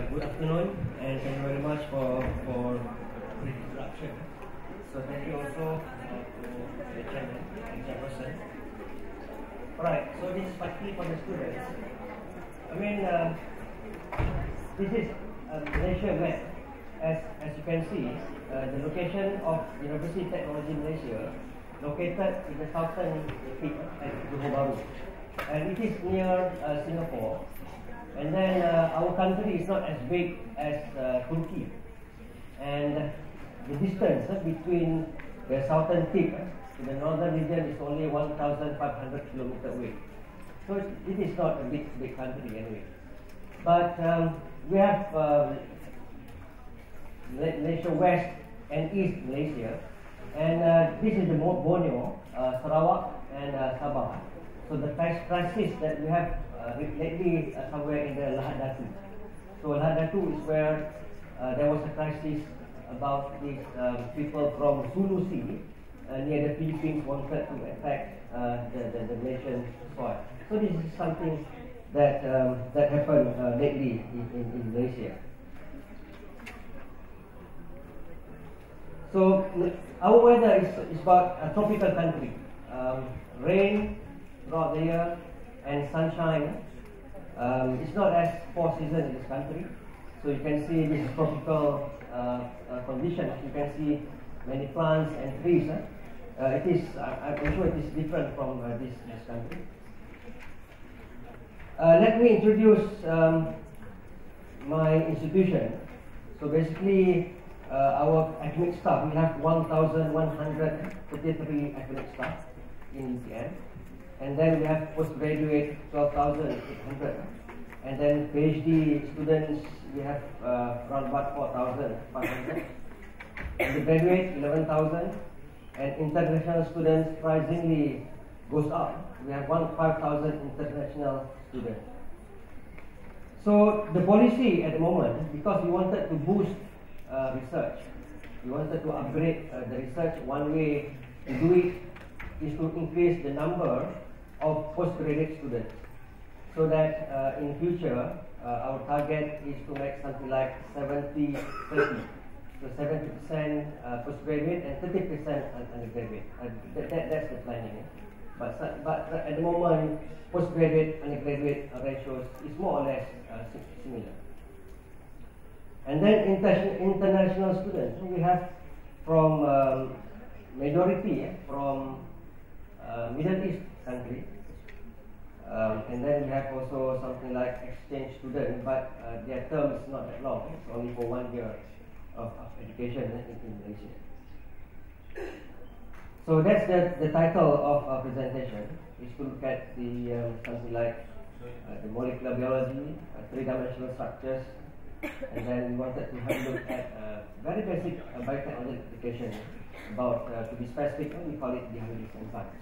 Good afternoon, and thank you very much for the introduction. So thank you also to the chairman and chairperson. Alright, so this is partly for the students. I mean, this is a Malaysia map. As you can see, the location of University of Technology Malaysia, located in the southern tip at Johor Bahru, and it is near Singapore. And then our country is not as big as Turkey, and the distance between the southern tip to the northern region is only 1,500 kilometers away. So it is not a big country anyway. But we have Malaysia West and East Malaysia, and this is the Borneo, Sarawak, and Sabah. So the crisis that we have lately somewhere in the Lahad Datu. So Lahad Datu is where there was a crisis about these people from Sulu Sea near the Philippines wanted to attack the Malaysian soil. So this is something that happened lately in Malaysia. So our weather is about a tropical country. Rain throughout the year and sunshine. It's not as four seasons in this country. So you can see this tropical conditions. You can see many plants and trees. I'm sure it is different from this country. Let me introduce my institution. So basically, our academic staff, we have 1,133 academic staff in UTM. And then we have postgraduate 12,800. And then PhD students, we have around about 4,500. And the graduate, 11,000. And international students, surprisingly, goes up. We have 5,000 international students. So the policy at the moment, because we wanted to boost research, we wanted to upgrade the research. One way to do it is to increase the number of postgraduate students, so that in future our target is to make something like 70-30. So 70% postgraduate and 30% undergraduate. That's the planning. But at the moment, postgraduate undergraduate ratios is more or less similar. And then international students, we have from majority from Middle East country, and then we have also something like exchange students, but their term is not that long. It's only for 1 year of education in Malaysia. So that's the title of our presentation, is to look at the something like the molecular biology, three-dimensional structures, and then we wanted to have a look at very basic biotechnology application. About to be specific, we call it behaviorist enzymes.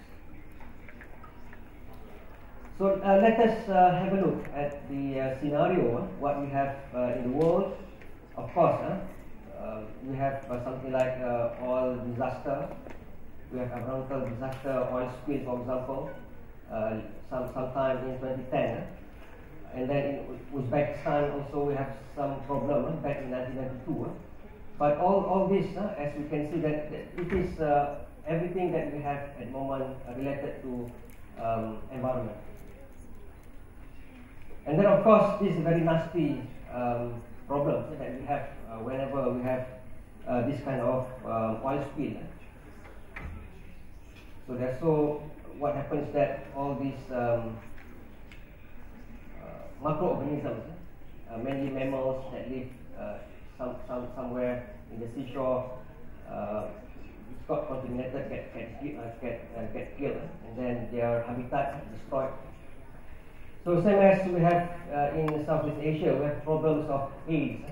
So let us have a look at the scenario, what we have in the world. Of course, we have something like oil disaster. We have environmental disaster, oil spill, for example, sometime in 2010. And then in Uzbekistan also we have some problem back in 1992. But all this, as we can see, that it is everything that we have at the moment related to environment. And then, of course, this is a very nasty problem that we have whenever we have this kind of oil spill. So what happens that all these microorganisms, mainly mammals that live somewhere in the seashore, it's got contaminated, get killed, and then their habitat is destroyed. So same as we have in Southeast Asia, we have problems of AIDS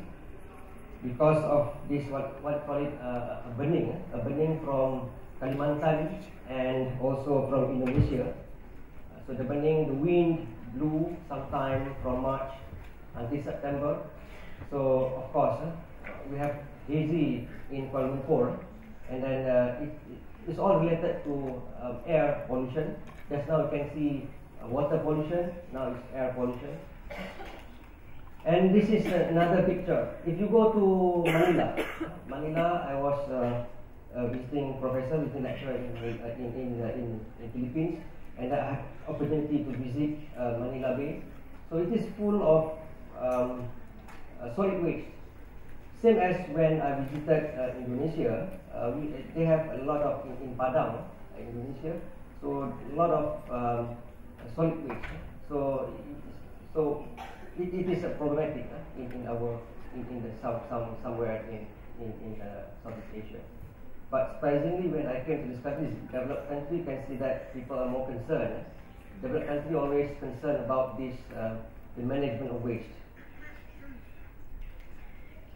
because of this what call it a burning from Kalimantan and also from Indonesia. So the burning, the wind blew sometime from March until September. So of course we have hazy in Kuala Lumpur, and then it's all related to air pollution. Just now you can see water pollution, now it's air pollution. And this is another picture. If you go to Manila, I was visiting professor, visiting lecturer in Philippines, and I had opportunity to visit Manila Bay. So it is full of solid waste. Same as when I visited Indonesia, they have a lot of in Padang, Indonesia. So a lot of solid waste. So it is a problematic in the south, somewhere in Southeast Asia. But surprisingly, when I came to this country, developed country, you can see that people are more concerned. Developed country always concerned about this the management of waste.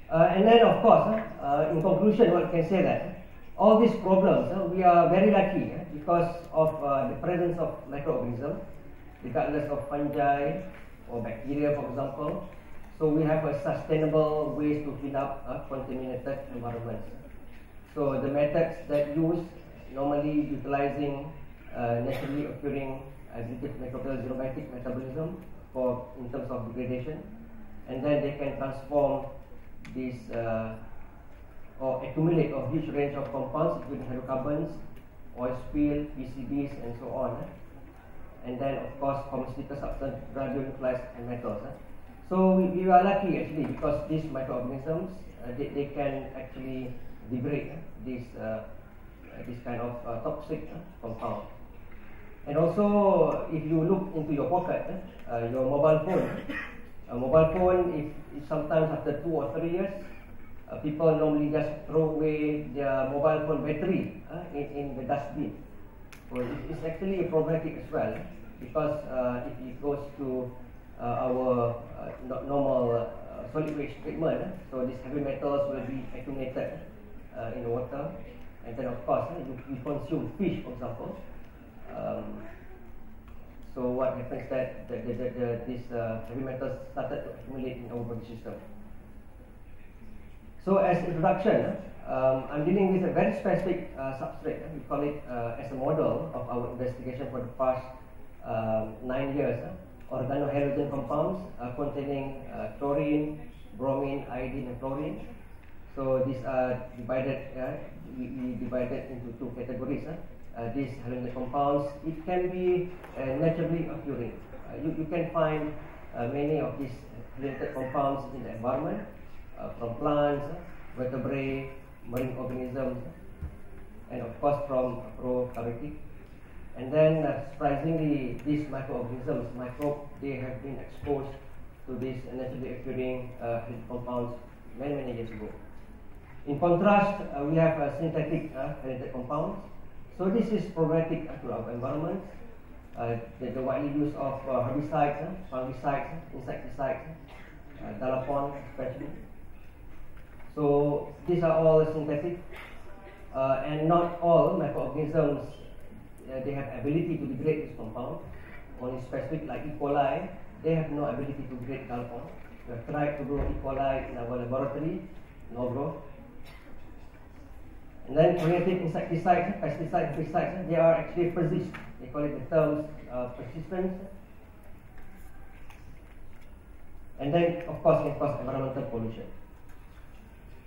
And then, of course, in conclusion, one can say that all these problems, we are very lucky because of the presence of microorganisms, regardless of fungi or bacteria, for example. So we have a sustainable ways to clean up contaminated environments. So the methods that use normally utilizing naturally occurring additive microbial xenobiotic metabolism in terms of degradation, and then they can transform this or accumulate a huge range of compounds, including hydrocarbons, oil spill, PCBs, and so on. And then, of course, pharmaceutical substance, radionuclides, and metals. So we are lucky actually because these microorganisms they can actually degrade this kind of toxic compound. And also, if you look into your pocket, your mobile phone, if sometimes after 2 or 3 years, people normally just throw away their mobile phone battery in the dustbin. So it's actually problematic as well because if it goes to our normal solid waste treatment, so these heavy metals will be accumulated in the water, and then of course you consume fish, for example. So what happens that these heavy metals started to accumulate in our body system. So as introduction, I'm dealing with a very specific substrate. We call it as a model of our investigation for the past 9 years. Organohalogen compounds containing chlorine, bromine, iodine, and fluorine. So these are divided. We divided into 2 categories. These halogen compounds, it can be naturally occurring. You can find many of these halogen compounds in the environment, from plants, vertebrae, marine organisms, and of course from prokaryotic. And then surprisingly, these microorganisms, they have been exposed to these naturally occurring halogen compounds many years ago. In contrast, we have synthetic halogen compounds. So this is problematic to our environment. The widely use of herbicides, fungicides, insecticides, Dalapon especially. So these are all synthetic, and not all microorganisms they have ability to degrade this compound. Only specific like E. coli, they have no ability to degrade Dalapon. We have tried to grow E. coli in our laboratory, no growth. And then chlorinated insecticides, pesticides, herbicides, they are actually persist. They call it the terms persistence. And then, of course, environmental pollution.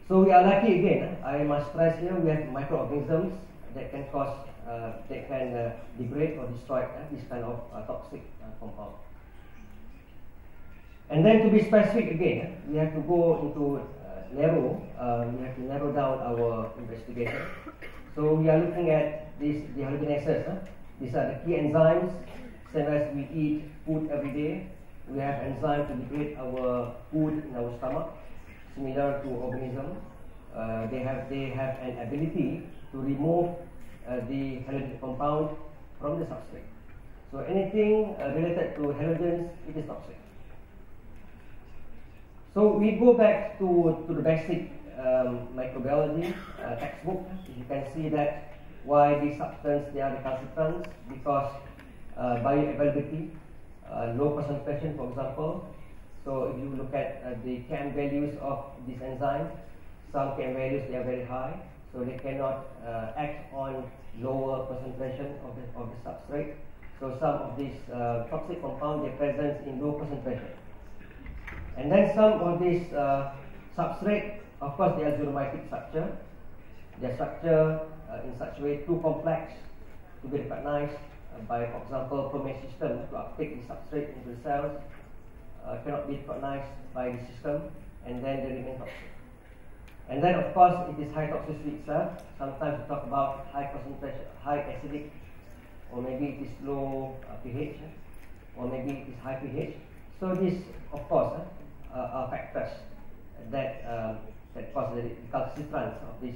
So we are lucky again. I must stress here we have microorganisms that can cause, degrade or destroy this kind of toxic compound. And then to be specific again, we have to go into we have to narrow down our investigation. So we are looking at these dehalogenases. These are the key enzymes. Same as we eat food every day, we have enzymes to degrade our food in our stomach. Similar to organisms, they have an ability to remove the halogen compound from the substrate. So anything related to halogens, it is toxic. So we go back to the basic microbiology textbook. You can see that why these substances they are recalcitrants, because bioavailability, low concentration, for example. So if you look at the Km values of this enzyme, some Km values they are very high, so they cannot act on lower concentration of the substrate. So some of these toxic compounds they present in low concentration. And then some of these substrate, of course, they are zoonolytic structure. Their structure in such a way too complex to be recognized by, for example, permease system to uptake the substrate into the cells cannot be recognized by the system, and then they remain toxic. And then, of course, it is high toxicity itself. Sometimes we talk about high concentration, high acidic, or maybe it is low pH, or maybe it is high pH. So these, of course, are factors that cause the recalcitrance of this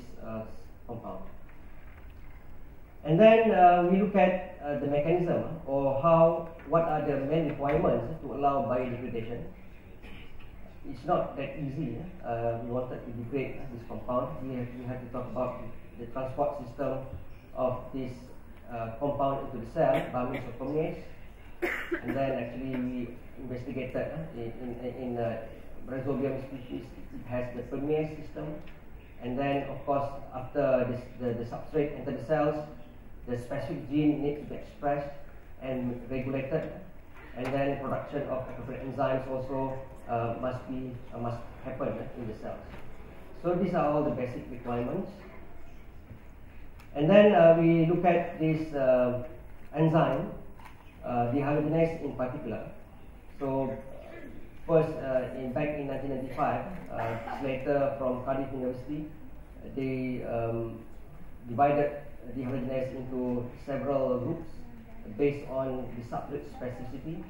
compound. And then we look at the mechanism, or what are the main requirements to allow biodegradation. It's not that easy. We wanted to degrade this compound. We have to talk about the transport system of this compound into the cell by means of permease. And then actually we investigated in Rhizobium species, it has the permease system. And then, of course, after the substrate enters the cells, the specific gene needs to be expressed and regulated. And then production of appropriate enzymes also must happen in the cells. So these are all the basic requirements. And then we look at this enzyme, dehydrogenase in particular. So first, back in 1995, Slater from Cardiff University, they divided dehydrogenase into several groups based on the substrate specificity.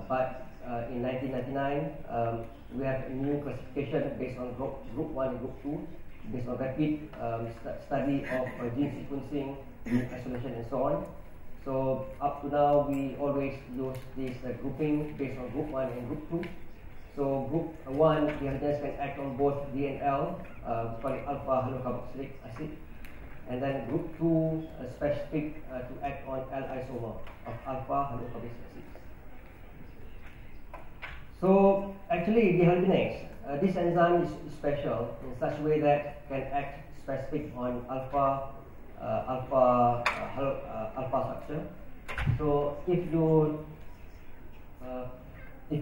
But in 1999, we have a new classification based on group 1 and group 2, based on rapid study of gene sequencing, gene isolation, and so on. So up to now, we always use this grouping based on group 1 and group 2. So group 1, dehydrogenase can act on both D and L, we call it alpha halocarboxylic acid. And then group 2 specific to act on L isomer of alpha halocarboxylic acid. So actually, dehydrogenase, this enzyme is special in such a way that can act specific on alpha structure. So if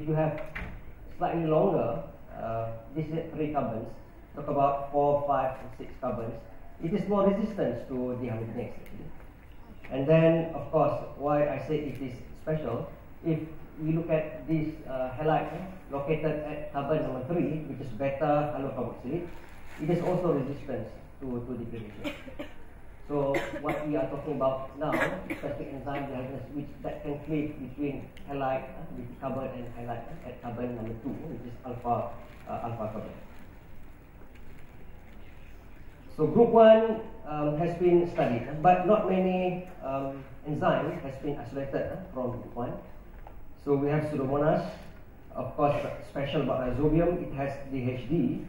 you have slightly longer, this is 3 carbons, talk about 4, 5, and 6 carbons, it is more resistant to dehydrogenase actually. And then, of course, why I say it is special, if we look at this halide located at carbon number 3, which is beta halocarboxylate, it is also resistant to degradation. So what we are talking about now, specific enzyme dehydrogenase, that can cleave between halide, with carbon and halide at carbon number 2, which is alpha carbon. So group 1 has been studied, but not many enzymes has been isolated from group 1. So we have Pseudomonas, of course, special about Rhizobium, it has DHD.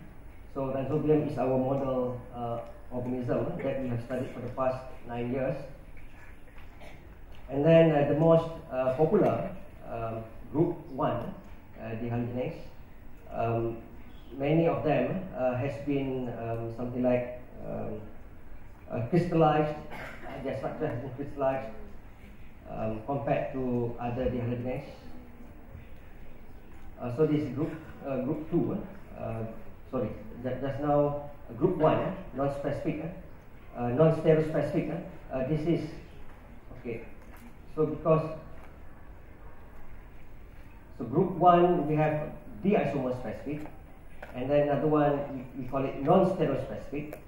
So Rhizobium is our model organism that we have studied for the past 9 years. And then the most popular group 1 dehydrogenase, many of them has been something like crystallized, their structure has been crystallized compared to other dehydrogenase. So this is group 2, sorry, just now group 1, non-specific, non-stereospecific. This is okay. So group 1 we have D-isomer specific, and then another one we call it non-stereospecific.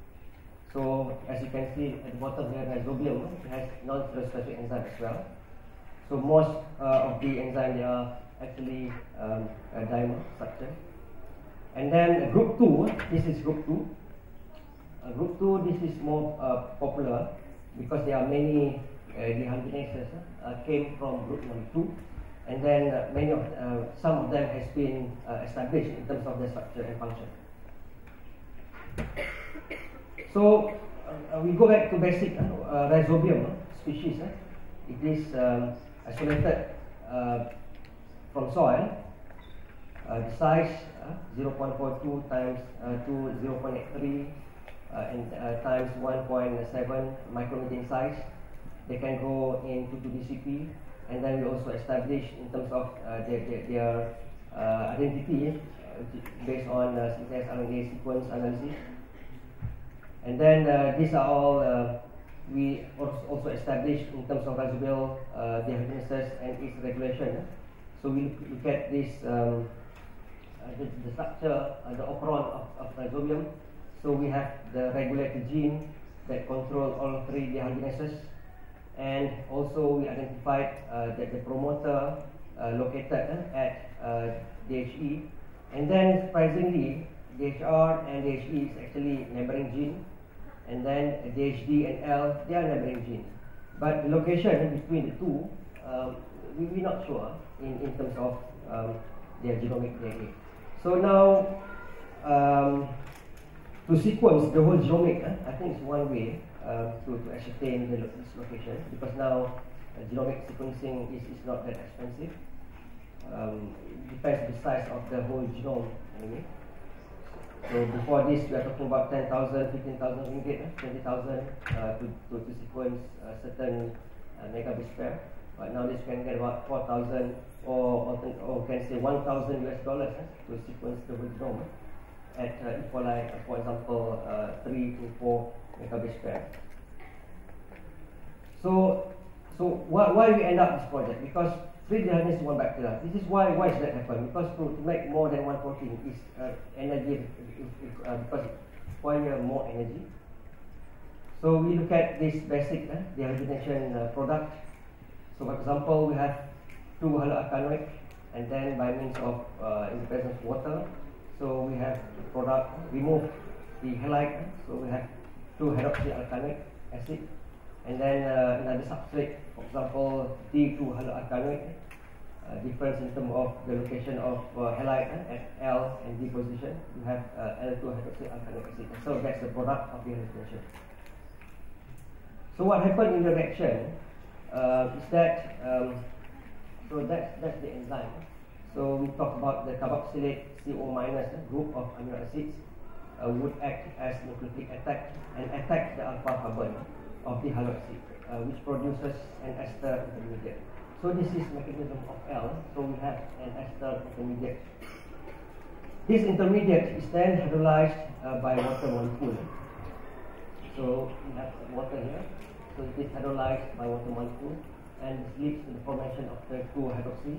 So as you can see at the bottom here, Rhizobium has non-stereospecific enzyme as well. So most of the enzymes are actually a dimer structure. And then group 2, this is group 2. Group 2, this is more popular because there are many dehydrogenases came from group number 2, and then some of them has been established in terms of their structure and function. So we go back to basic Rhizobium species. It is isolated from soil. The size 0.42 times to 0.83 and times 1.7 micrometer in size. They can go into 2 DCP, and then we also establish in terms of their identity based on synthetic RNA sequence analysis. And then these are all we also established in terms of rhizobial dehydrogenases and its regulation. So we look at this the structure, the operon of rhizobium. So we have the regulator gene that control all three dehydrogenases, and also we identified that the promoter located at DHE, and then surprisingly DHR and DHE is actually neighboring gene, and then DHD and L, they are neighboring genes, but the location between the two we're not sure in terms of their genomic DNA. So now to sequence the whole genomic, I think it's one way to ascertain this location, because now genomic sequencing is not that expensive. It depends on the size of the whole genome anyway. So before this, we are talking about 10,000, 15,000 ringgit, 20,000 to sequence a certain megabase pair. But nowadays you can get about 4,000 or can say 1,000 US dollars to sequence the whole genome at E. coli, for example, 3 to 4 megabase pair. So why we end up this project? Because 3 dehydrogenase is one bacteria. This is why does that happen? Because to make more than one protein is energy, because it requires more energy. So we look at this basic dehydrogenation product. So for example, we have 2 haloalkanoic, and then by means of in the presence of water, so we have the product remove the halide. So we have 2 hydroxyalkanoic acid, and then another substrate, for example, D2 haloalkanoic. Difference in terms of the location of halide at L and D position. You have L2 hydroxyalkanoic acid. So that's the product of the dehydrogenation. So what happened in the reaction is that so that's the enzyme. So we talk about the carboxylate CO minus group of amino acids would act as nucleophilic attack and attack the alpha carbon of the haloxide, which produces an ester intermediate. So this is mechanism of L. So we have an ester intermediate. This intermediate is then hydrolyzed by water molecule. So we have water here. So it is hydrolyzed by water molecule, and this leads to the formation of the 2 hydroxy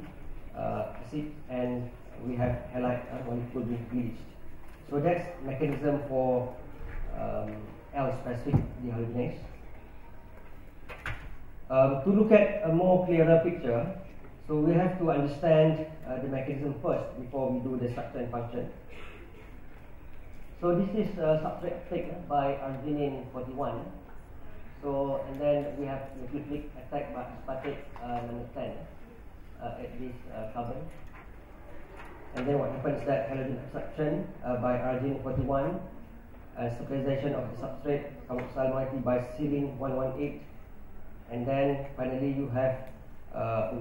acid, and we have halide molecule being released. So that's mechanism for L-specific dehydrogenase. To look at a more clearer picture, so we have to understand the mechanism first before we do the structure and function. So this is substrate uptake by arginine 41. So, and then we have nucleophilic attack by aspartate number 10 at this carbon. And then what happens is that halogen absorption by arginine 41, stabilization of the substrate carboxyl moiety by serine 118, and then finally you have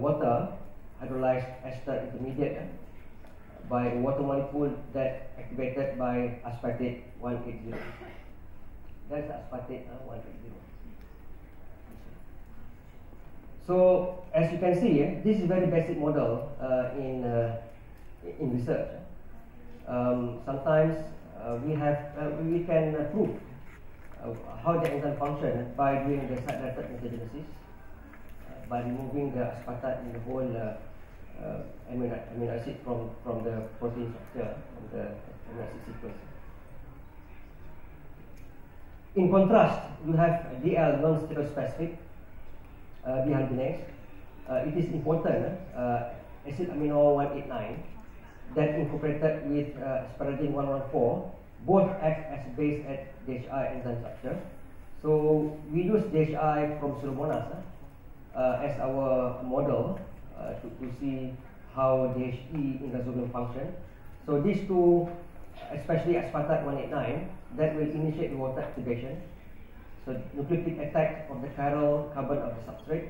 water hydrolyzed ester intermediate by water molecule that activated by aspartate 180. That's aspartate 180. So as you can see, this is a very basic model in research. Sometimes we can prove how the enzyme function by doing the side-directed mutagenesis, by removing the aspartate in the whole amino acid from the protein structure, from the amino acid sequence. In contrast, you have DL non-stereospecific dehydrogenase. It is important acid amino 189 that incorporated with asparagine 114 both act as base at DHI enzyme structure. So we use DHI from Pseudomonas as our model to see how DHE in rhizobium function. So these two, especially aspartate 189, that will initiate the water activation. So nucleophilic attack of the chiral carbon of the substrate,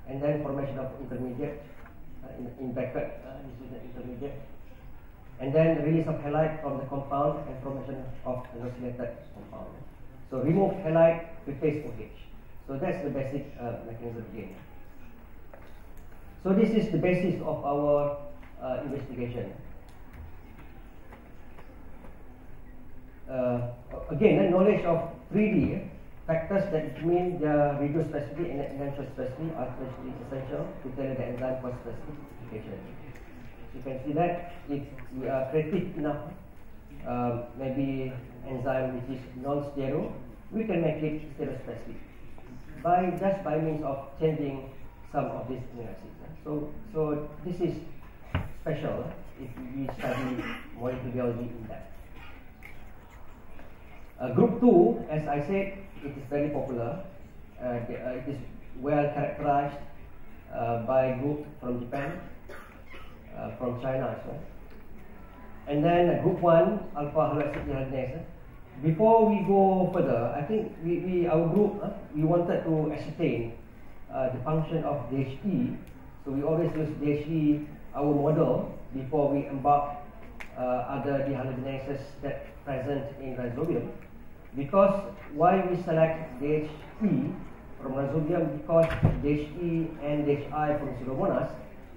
and then formation of intermediate in bracket. This is the intermediate, and then release of halide from the compound and formation of an oscillated compound. So remove halide, replace OH. So that's the basic mechanism again. So this is the basis of our investigation. Again, the knowledge of 3D factors that determine the radiospecificity and enantiomer specificity are especially essential to tailor the enzyme for specification. You can see that if we are creative enough, maybe enzyme which is non-stereo, we can make it stereospecific just by means of changing some of these amino acids. So this is special if we study molecular biology in depth. Group 2, as I said, it is very popular. It is well characterized by group from Japan, from China as well. And then group 1, alpha haloxyl dehydrogenase. Before we go further, I think our group, we wanted to ascertain the function of DHE. So we always use DHE, our model, before we embark other dehydrogenases that present in rhizobium. Because why we select DHE from rhizobium? Because DHE and DHI from Pseudomonas,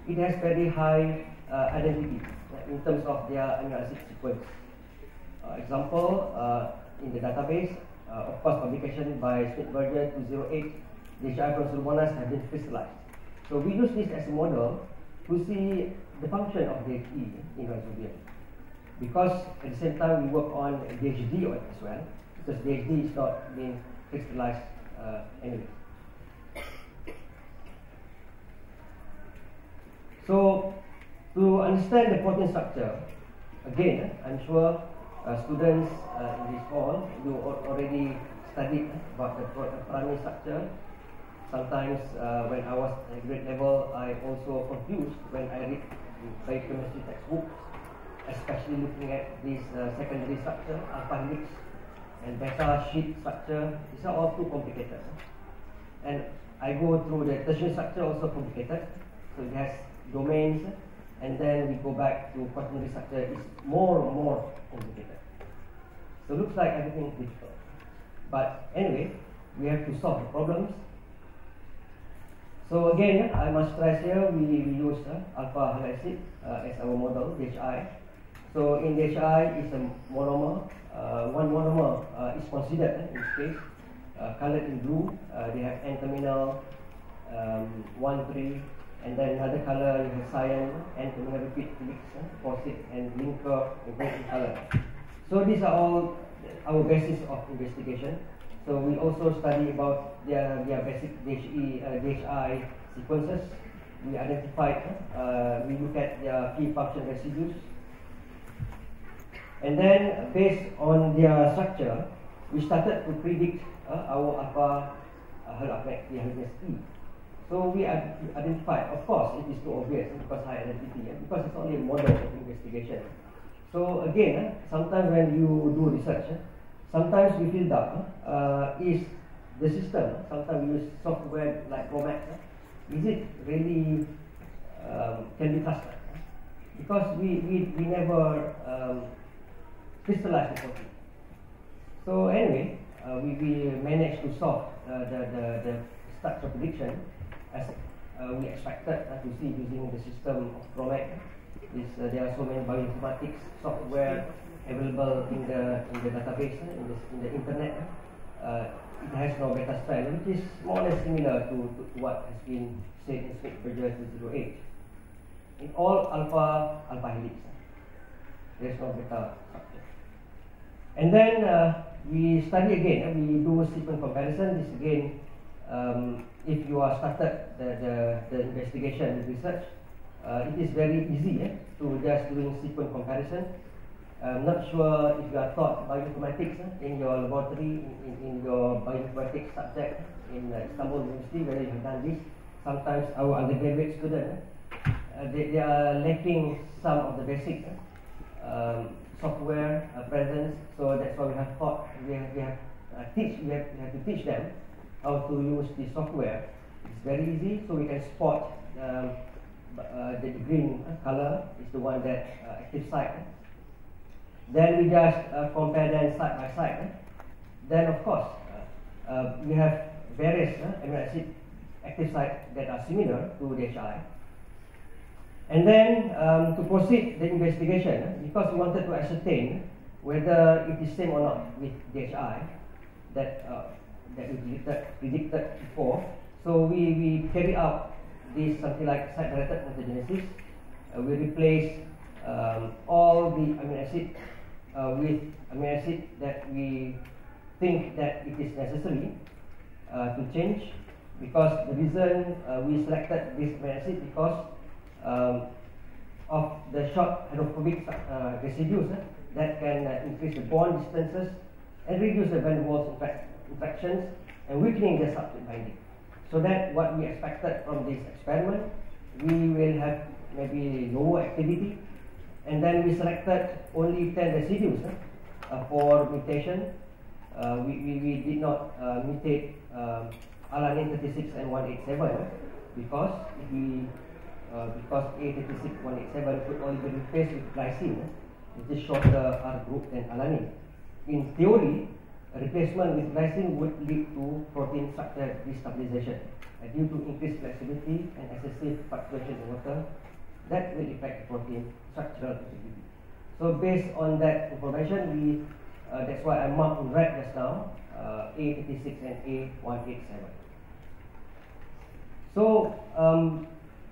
it has very high identity in terms of their amino acid sequence. Example, in the database, of course, publication by Smith-Berger 208, DHI from Pseudomonas have been crystallized. So we use this as a model to see the function of DHE in rhizobium. Because at the same time we work on DHD as well, because DHD is not being crystallized anyway. So to understand the protein structure, again, I'm sure students in this hall, you already studied about the primary structure. Sometimes when I was at grade level, I also confused when I read biochemistry textbooks, especially looking at this secondary structure, alpha helix and beta sheet structure. These are all too complicated. And I go through the tertiary structure, also complicated. So it has domains, and then we go back to quaternary structure. It's more and more complicated. So it looks like everything is difficult. But anyway, we have to solve the problems. So again, I must stress here, we use alpha haloxide as our model, DHI. So in DHI, it's a monomer. One monomer is considered in this case, colored in blue. They have N-terminal 1, 3, and then another color you have cyan, N-terminal repeat helix, phosphate, and linker in green color. So these are all our basis of investigation. So we also study about their basic DHI sequences. We identified, we look at their key function residues. And then based on their structure, we started to predict our alpha haloxide E. So we identified, of course, it is too obvious because high identity, because it's only a model of investigation. So again, sometimes when you do research, sometimes we feel that is the system. Sometimes we use software like Promax. Is it really can be trusted? Because we never crystallize the protein. So anyway, we managed to solve the structure prediction as we expected to see using the system of Promax. There are so many bioinformatics software available in the database, in the internet. It has no beta style, which is more or less similar to what has been said in Smith-Berger 208. In all alpha helix, there is no beta structure. And then we study again. We do sequence comparison. This again, if you are started the investigation, the research, it is very easy to just doing sequence comparison. I'm not sure if you are taught bioinformatics in your laboratory, in your bioinformatics subject in Istanbul University, whether you have done this. Sometimes our undergraduate students, they are lacking some of the basic software presence. So that's why we have taught, we have to teach them how to use the software. It's very easy, so we can spot the green color is the one that active site. Then we just compare them side by side. Then of course, we have various amino acid active sites that are similar to DHI. And then to proceed the investigation, because we wanted to ascertain whether it is same or not with DHI that we predicted before. So we carry out this something like site-directed mutagenesis. We replace all the amino acid with amino acid that we think that it is necessary to change, because the reason we selected this amino acid because of the short hydrophobic residues that can increase the bond distances and reduce the van der Waals interactions and weakening the substrate binding. So that what we expected from this experiment, we will have maybe lower activity, and then we selected only 10 residues for mutation. We did not mutate alanine 36 and 187 because because A36 187 could only be replaced with glycine, which is shorter R group than alanine. In theory, a replacement with glycine would lead to protein structure destabilization due to increased flexibility and excessive fluctuation in water that will affect protein structural integrity. So based on that information, that's why I marked in red just now A36 and A187. So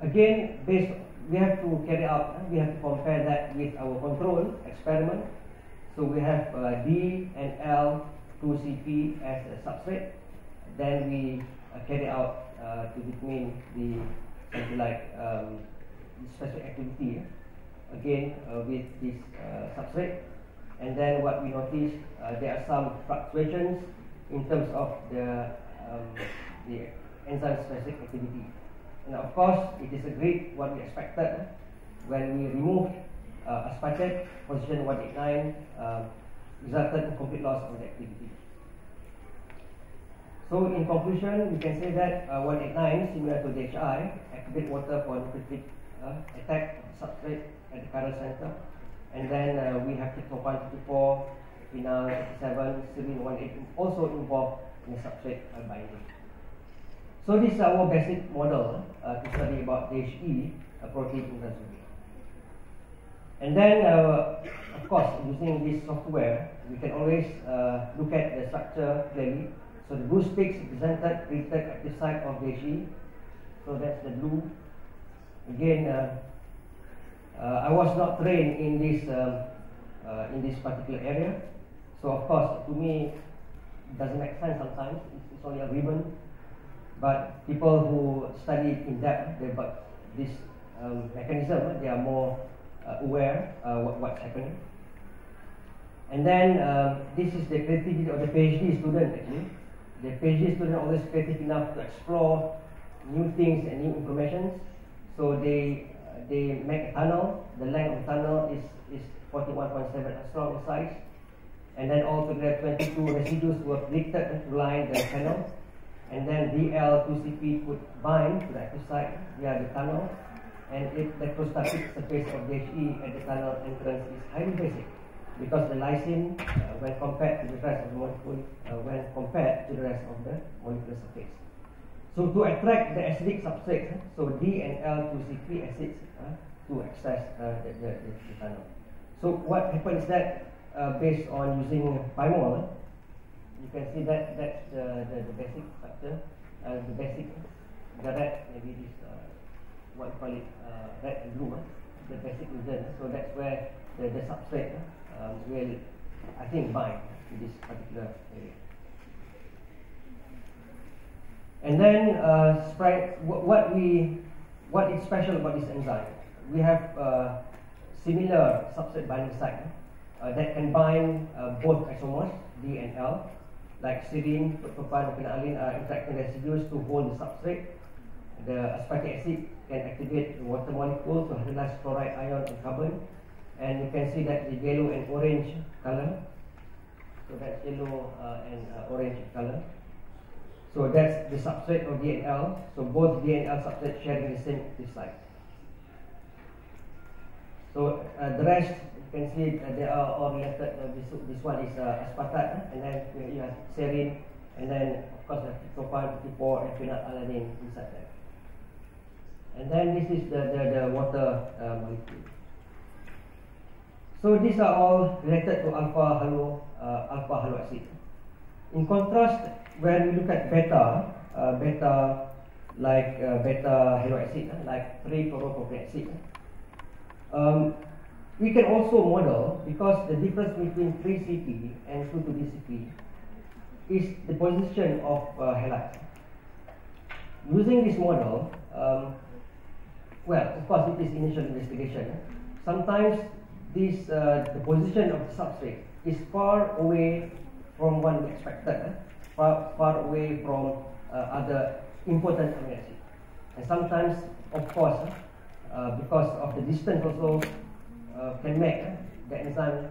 again, we have to carry out, we have to compare that with our control experiment. So we have D and L2CP as a substrate. Then we carry out to determine the something like specific activity again with this substrate. And then what we notice, there are some fluctuations in terms of the enzyme specific activity. And of course, it is agreed what we expected when we removed aspartate, position 189 resulted in complete loss of the activity. So in conclusion, we can say that 189, similar to DHI, activate water for nucleophilic attack of substrate at the chiral center. And then we have tryptophan 54, phenyl 37, serine 18 also involved in the substrate binding. So this is our basic model to study about DHE protein intracellular. And then, of course, using this software, we can always look at the structure clearly. So the blue sticks represented predicted active site of DHE. So that's the blue. Again, I was not trained in this particular area. So of course, to me, it doesn't make sense sometimes. It's only a ribbon. But people who study in depth about this mechanism, they are more aware what's happening. And then this is the creativity of the PhD student actually. The PhD student always creative enough to explore new things and new information. So they make a tunnel. The length of the tunnel is 41.7 angstrom in size. And then altogether 22 residues were predicted to line the channel. And then DL2CP could bind to the active site via the tunnel. And the electrostatic surface of DHE at the tunnel entrance is highly basic, because the lysine, when compared to the rest of the molecule, molecular surface. So to attract the acidic substrate, so D and L2CP acids to access the tunnel. So what happens is that based on using bimol, you can see that that's the basic structure, the red, maybe this what we call it red and blue, the basic region. So that's where the substrate will, I think, bind to this particular area. And then what is special about this enzyme? We have similar substrate binding site that can bind both isomers D and L, like serine, tryptophan, and phenylalanine are interacting residues to hold the substrate. The aspartic acid can activate the water molecule to hydrolyze chloride ion and carbon, and you can see that the yellow and orange color. So that's yellow and orange color. So that's the substrate of D and L. So both D and L substrates sharing the same active site. So the rest, you can see they are all related. This one is aspartate, and then you have serine, and then of course tryptophan 54 and phenylalanine inside that. And then this is the water molecule. So these are all related to alpha halo acid. In contrast, when we look at beta halo acid, like 3-chloropropylene acid, we can also model, because the difference between 3-CP and 2,2-DCP is the position of halides. Using this model, well, of course it is initial investigation. Sometimes this the position of the substrate is far away from what we expected, far away from other important amino acids. And sometimes, of course, because of the distance also can make the enzyme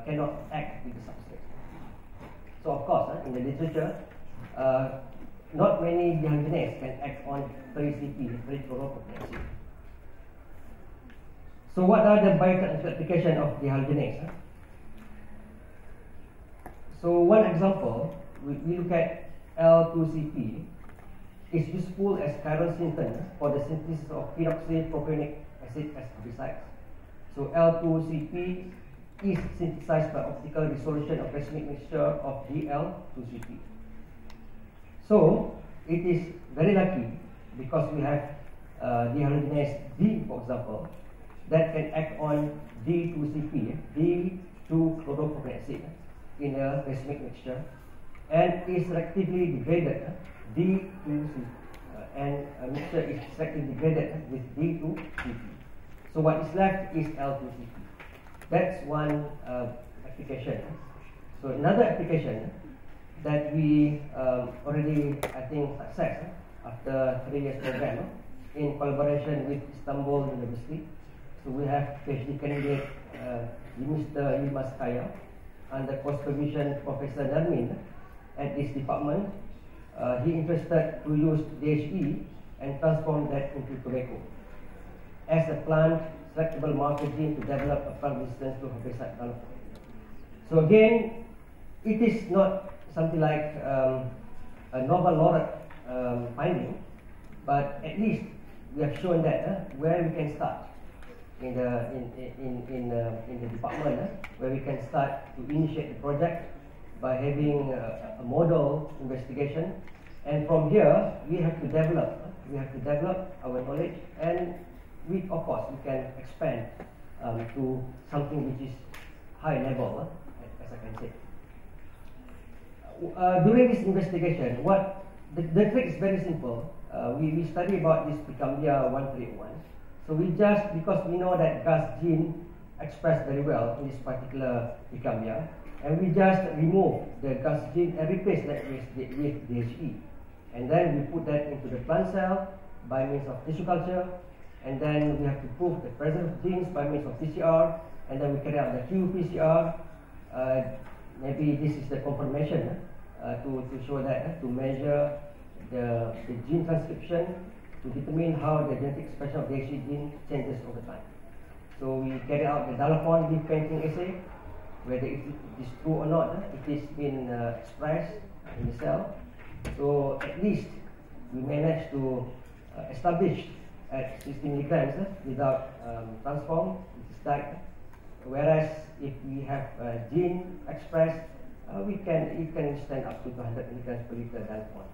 cannot act with the substrate. So of course, in the literature, not many dehydrogenases can act on 3-CP, 3-chloropropylene acid. So what are the biotechnical applications of dehydrogenase? So one example, we look at L2CP, is useful as chiral synthon for the synthesis of phenoxypropionic acid as herbicides. So L2CP is synthesized by optical dissolution of racemic mixture of DL2CP. So it is very lucky because we have dehydrogenase D, for example, that can act on D2CP, D2-chloropropylene acid in a racemic mixture, and is selectively degraded D2CP, and a mixture is selectively degraded with D2CP. So what is left is L2CP. That's one application. So another application that we already, I think, success after 3 years program in collaboration with Istanbul University. So we have PhD candidate Mr. Yilmaz Kaya under co-supervision Professor Nermin at this department. He interested to use DHE and transform that into tobacco as a plant selectable marker gene to develop a plant resistance to herbicide development. So again, it is not something like a Nobel laureate finding, but at least we have shown that where we can start in the department, where we can start to initiate the project by having a model investigation, and from here we have to develop our knowledge, and we, of course, we can expand to something which is high level, as I can say. During this investigation, what the trick is very simple. We study about this Picambia 1301. So we just, because we know that GUS gene expressed very well in this particular Picambia, and we just remove the GUS gene and replace that with DHE. And then we put that into the plant cell by means of tissue culture, and then we have to prove the presence of genes by means of PCR, and then we carry out the qPCR. Maybe this is the confirmation to show that, to measure the gene transcription, to determine how the genetic expression of DHE gene changes over time. So we carry out the Dallapon leaf painting assay, whether it is true or not, it is been expressed in the cell. So at least we managed to establish at 60 milligrams without transform, it is died. Whereas if we have gene expressed, it can stand up to 200 milligrams per liter Dallapon.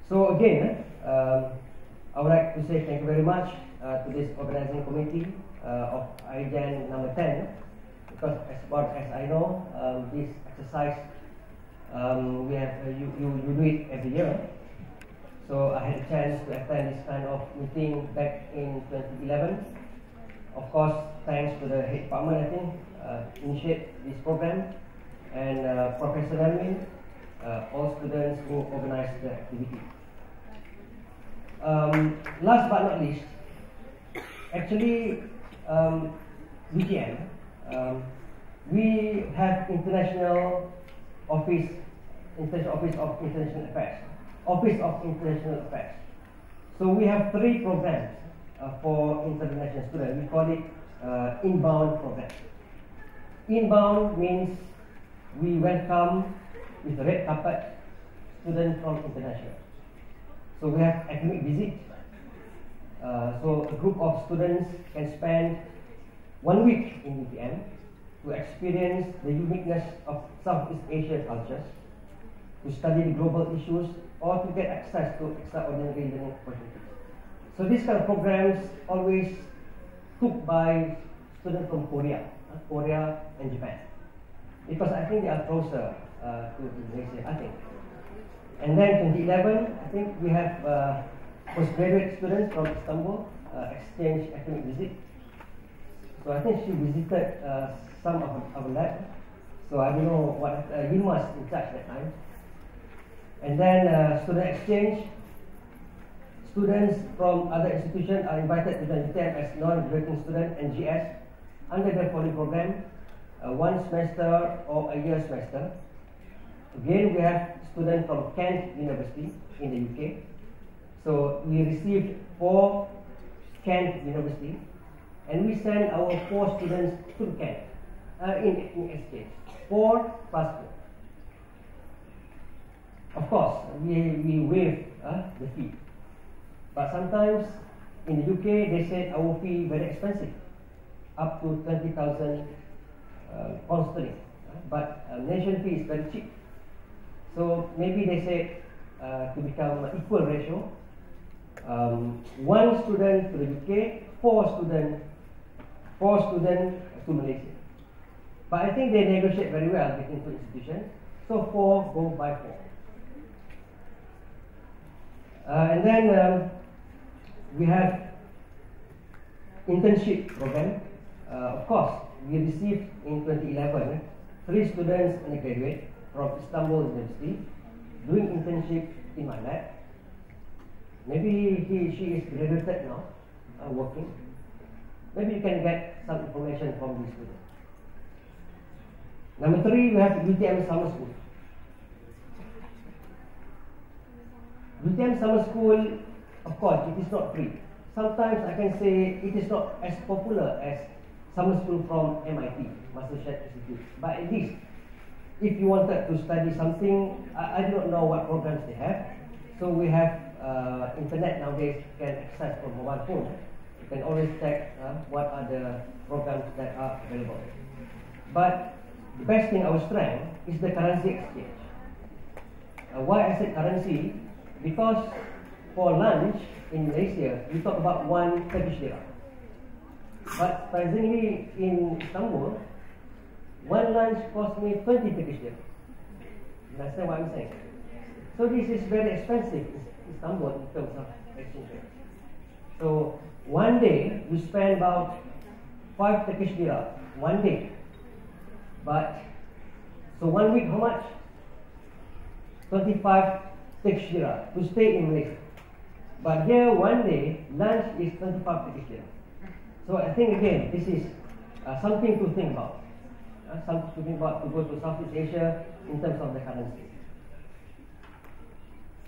So again, I would like to say thank you very much to this organizing committee of IGEN number 10, because as far as I know, this exercise we have you do it every year. So I had a chance to attend this kind of meeting back in 2011. Of course, thanks to the head department, I think, initiate this program, and Professor Nermin, all students who organized the activity. Last but not least, actually, BTM, we have International Office of International Affairs, Office of International Affairs. So we have 3 programs for international students. We call it inbound program. Inbound means we welcome with red carpet students from international. So we have academic visit. So a group of students can spend 1 week in UTM to experience the uniqueness of Southeast Asian cultures, to study the global issues, or to get access to extraordinary learning opportunities. So these kind of programs always took by students from Korea and Japan, because I think they are closer to Malaysia, I think. And then 2011, I think we have postgraduate students from Istanbul exchange academic visit. So I think she visited some of our lab. So I don't know what Yilmaz in charge that time. And then student exchange. Students from other institutions are invited to join UTM as non-graduating student and GS under the following program, 1 semester or a year semester. Again, we have students from Kent University in the UK. So we received 4 Kent University, and we sent our 4 students to Kent in exchange, 4 plus 4. Of course, we waive the fee. But sometimes in the UK, they said our fee very expensive, up to 20,000 pounds sterling. But nation fee is very cheap. So maybe they said to become equal ratio, 1 student to the UK, 4 students to Malaysia. But I think they negotiate very well between 2 institutions. So 4 go by 4. And then we have internship program. Of course, we received in 2011 3 students and a graduate from Istanbul University doing internship in my lab. Maybe she is graduated now, working. Maybe you can get some information from these students. Number 3, we have UTM Summer School. UTM Summer School, of course, it is not free. Sometimes I can say it is not as popular as summer school from MIT, Massachusetts Institute. But at least, if you wanted to study something, I do not know what programs they have. So we have internet nowadays, you can access from mobile phone. You can always check what are the programs that are available. But the best thing, our strength, is the currency exchange. Why I said currency? Because for lunch in Malaysia, we talk about 1 Turkish lira. But surprisingly, in Istanbul, 1 lunch cost me 20 Turkish lira. You understand what I'm saying? So this is very expensive in Istanbul in terms of exchange rate. So one day, you spend about 5 Turkish lira, 1 day. But, so 1 week, how much? 25 Turkish lira to stay in Malaysia. But here, 1 day, lunch is 25 Turkish lira. So I think again, this is something to think about. Something to think about to go to Southeast Asia in terms of the currency.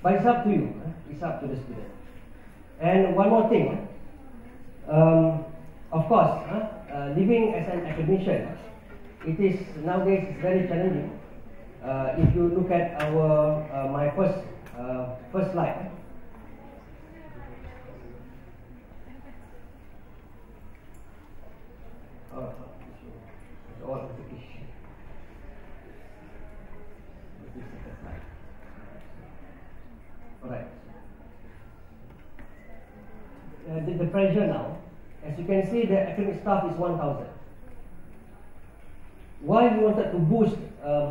But it's up to you. It's up to the student. And one more thing. Of course, living as an academician, it is nowadays it's very challenging. If you look at our my first slide. Alright. The pressure now, as you can see, the academic staff is 1,000. Why we wanted to boost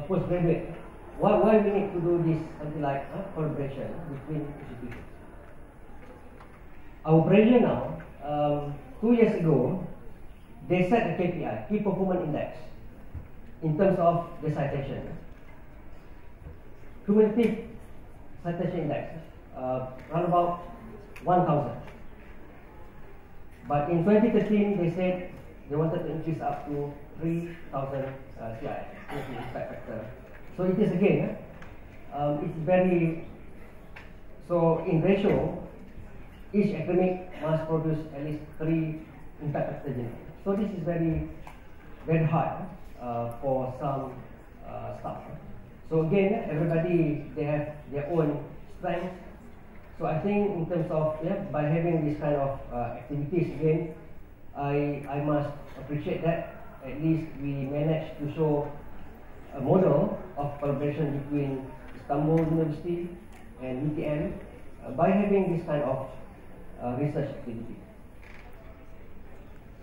postgraduate? Why we need to do this something like collaboration between institutions? Our pressure now, 2 years ago, they set a KPI, Key Performance Index, in terms of the citation. Cumulative citation index, around about 1,000. But in 2013, they said they wanted to increase up to 3,000 CIS, impact factor. So it is again, it's very, so in ratio, each academic must produce at least 3 impact factor generated. So this is very, very hard for some staff. So again, everybody, they have their own strength So I think in terms of by having this kind of activities again, I must appreciate that at least we managed to show a model of collaboration between Istanbul University and UTM by having this kind of research activity.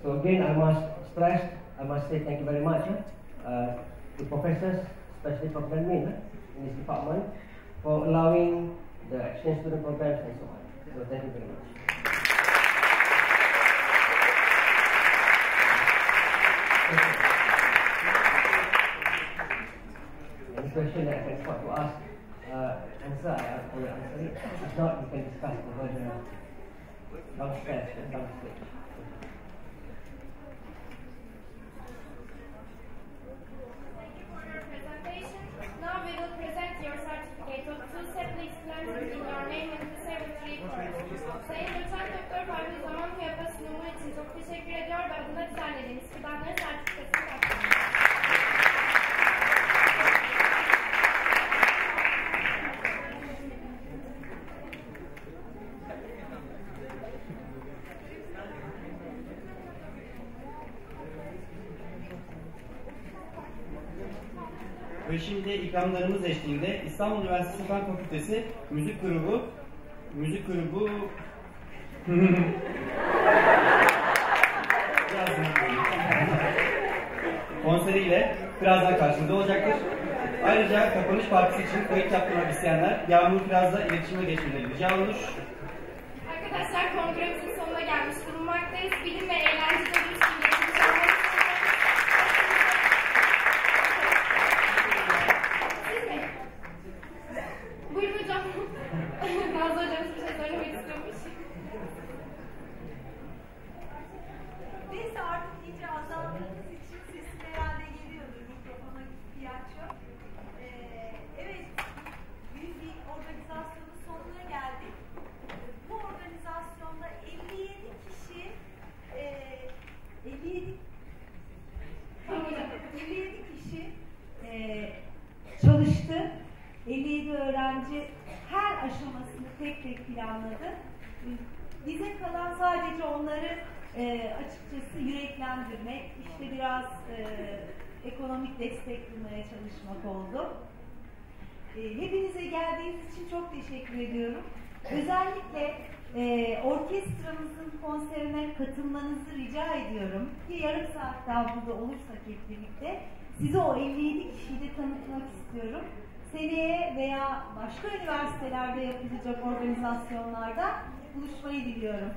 So again, I must say thank you very much to professors, especially Prof. Min in this department, for allowing the exchange student programs and so on. So thank you very much. Any question that I can afford to ask, answer, I will answer it. If not, we can discuss over the downstairs. Now we will present your certificate of two separate explained in your name and the 73 course. Sayın Doçent Doktor Fahri Zaman Kıyapa sunumu için çok teşekkür ediyor ve adına düzenlediğiniz fidanların sertifikasını takdim. Ve şimdi ikramlarımız eşliğinde İstanbul Üniversitesi Fen Fakültesi Müzik Grubu konseriyle birazdan karşınızda olacaktır. Ayrıca kapanış partisi için kayıt yaptırmak isteyenler Yağmur Kiraz'la iletişime geçmeleri rica olunur. Arkadaşlar kongremizin sonuna gelmiş bulunmaktayız. Bilim ve eğlencede bir sürü Buyurun hocam. Nazlı hocam bir şey söylemek istiyormuş. Neyse artık iyice azaldığınız için sesim herhalde geliyordur. Mikrofona ihtiyaç yok. Evet, büyük bir organizasyonun sonuna geldik. Bu organizasyonda 57 kişi 57 kişi çalıştı. 57 öğrenci her aşamasını tek tek planladı. Bize kalan sadece onları açıkçası yüreklendirmek, işte biraz ekonomik destek bulmaya çalışmak oldu. Hepinize geldiğiniz için çok teşekkür ediyorum. Özellikle orkestramızın konserine katılmanızı rica ediyorum ki yarım saat daha burada olursak hep birlikte size o 57 kişiyi de tanıtmak istiyorum. Seneye veya başka üniversitelerde yapılacak organizasyonlarda buluşmayı diliyorum.